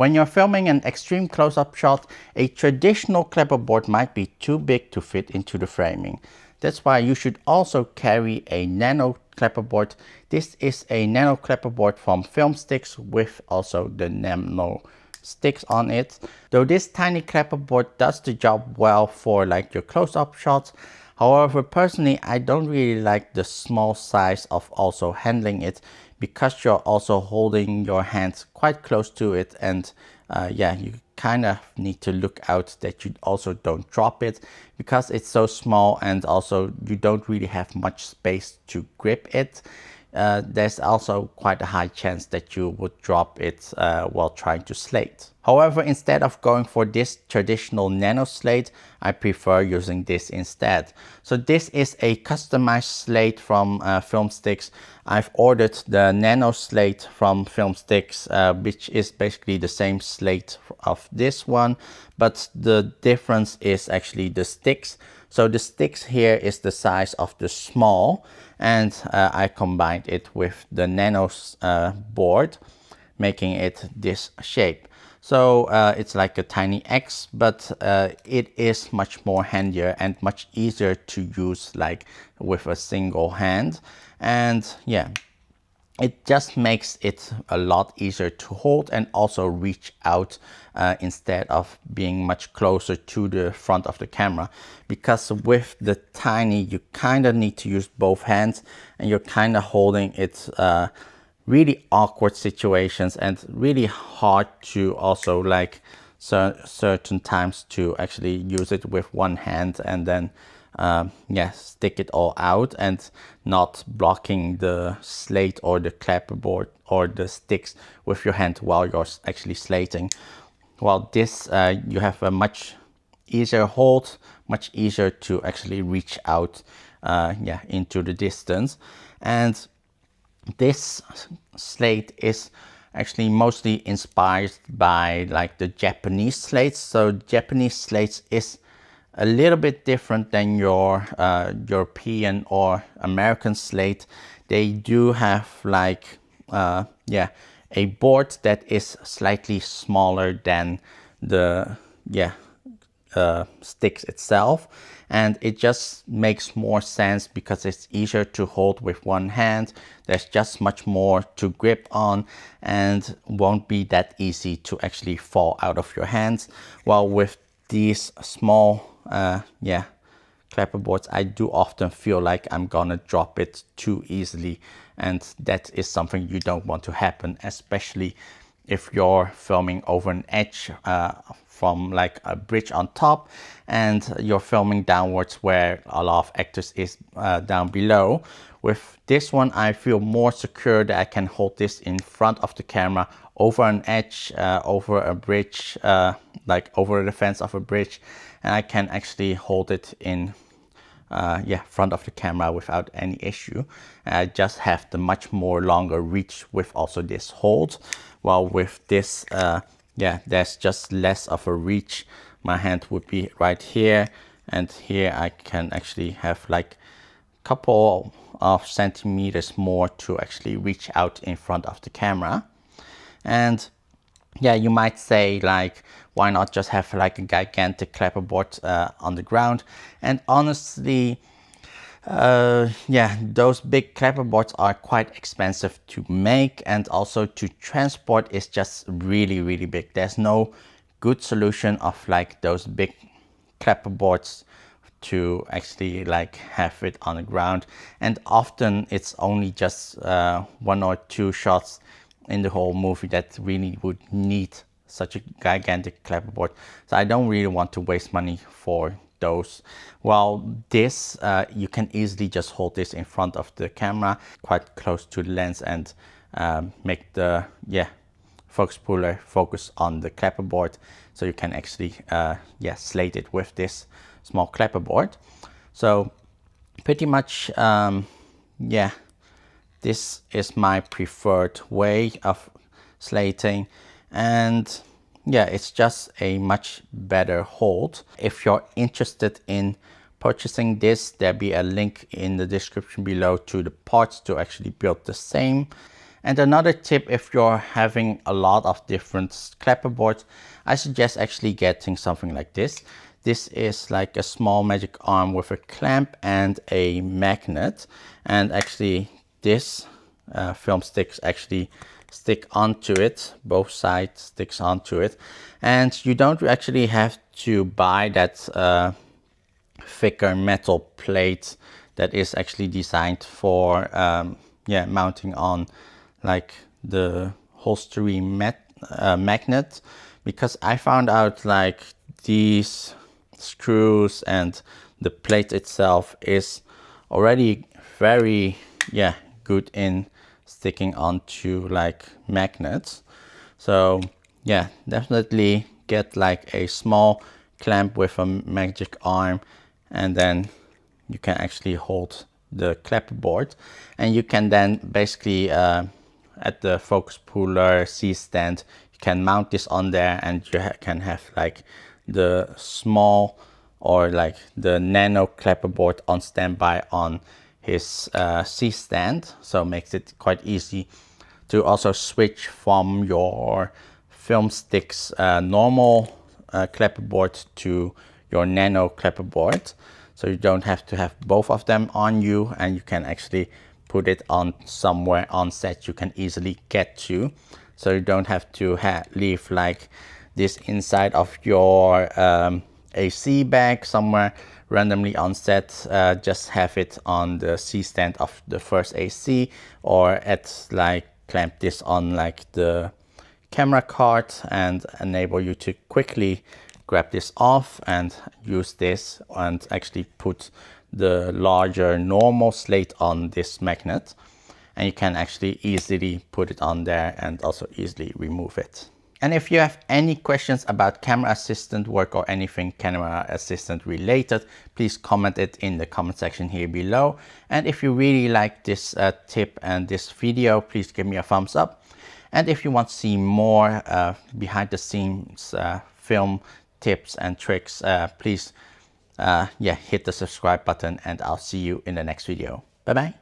When you're filming an extreme close-up shot, a traditional clapperboard might be too big to fit into the framing. That's why you should also carry a nano clapperboard. This is a nano clapperboard from Filmsticks with also the nano sticks on it. Though this tiny clapperboard does the job well for like your close-up shots. However, personally, I don't really like the small size of also handling it, because you're also holding your hands quite close to it, and yeah, you kind of need to look out that you also don't drop it, because it's so small and also you don't really have much space to grip it. There's also quite a high chance that you would drop it while trying to slate. However, instead of going for this traditional nano slate, I prefer using this instead. So this is a customized slate from Filmsticks. I've ordered the nano slate from Filmsticks, which is basically the same slate of this one, but the difference is actually the sticks. So the sticks here is the size of the small, and I combined it with the nano board, making it this shape. So it's like a tiny X, but it is much more handier and much easier to use, like with a single hand. And yeah, it just makes it a lot easier to hold and also reach out instead of being much closer to the front of the camera. Because with the tiny, you kind of need to use both hands, and you're kind of holding it really awkward situations, and really hard to also like certain times to actually use it with one hand and then yeah, stick it all out and not blocking the slate or the clapperboard or the sticks with your hand while you're actually slating. While this you have a much easier hold, much easier to actually reach out yeah, into the distance. And this slate is actually mostly inspired by like the Japanese slates. So Japanese slates is a little bit different than your European or American slate. They do have like yeah, a board that is slightly smaller than the sticks itself, and it just makes more sense because it's easier to hold with one hand. There's just much more to grip on and won't be that easy to actually fall out of your hands. While with these small yeah, clapperboards, I do often feel like I'm gonna drop it too easily, and that is something you don't want to happen, especially if you're filming over an edge from like a bridge on top, and you're filming downwards where a lot of actors is down below. With this one, I feel more secure that I can hold this in front of the camera over an edge, over a bridge, like over the fence of a bridge, and I can actually hold it in yeah, front of the camera without any issue. I just have the much more longer reach with also this hold, while with this yeah, there's just less of a reach. My hand would be right here, and here I can actually have like a couple of centimeters more to actually reach out in front of the camera. And yeah, you might say like, why not just have like a gigantic clapperboard on the ground? And honestly, yeah, those big clapperboards are quite expensive to make, and also to transport is just really big. There's no good solution of like those big clapperboards to actually like have it on the ground, and often it's only just 1 or 2 shots in the whole movie that really would need such a gigantic clapperboard. So I don't really want to waste money for those. While this, you can easily just hold this in front of the camera, quite close to the lens, and make the focus puller focus on the clapperboard, so you can actually yeah, slate it with this small clapperboard. So pretty much yeah, this is my preferred way of slating, and yeah, it's just a much better hold. If you're interested in purchasing this, there'll be a link in the description below to the parts to actually build the same. And another tip, if you're having a lot of different clapperboards, I suggest actually getting something like this. This is like a small magic arm with a clamp and a magnet. And actually this film sticks actually stick onto it. Both sides sticks onto it. And you don't actually have to buy that thicker metal plate that is actually designed for mounting on like the holstery magnet, because I found out like these screws and the plate itself is already very good in sticking onto like magnets. So yeah, definitely get like a small clamp with a magic arm, and then you can actually hold the clapperboard, and you can then basically at the focus puller C-stand, you can mount this on there, and you can have like the small or like the nano clapperboard on standby on his C-stand. So it makes it quite easy to also switch from your Filmsticks normal clapperboard to your nano clapperboard. So you don't have to have both of them on you, and you can actually put it on somewhere on set you can easily get to. So you don't have to leave like this inside of your AC bag somewhere randomly on set. Just have it on the C-stand of the first AC, or clamp this on like the camera card and enable you to quickly grab this off and use this and actually put the larger normal slate on this magnet, and you can actually easily put it on there and also easily remove it. And if you have any questions about camera assistant work or anything camera assistant related, please comment it in the comment section here below. And if you really like this tip and this video, please give me a thumbs up. And if you want to see more behind the scenes film tips and tricks, please hit the subscribe button, and I'll see you in the next video. Bye bye.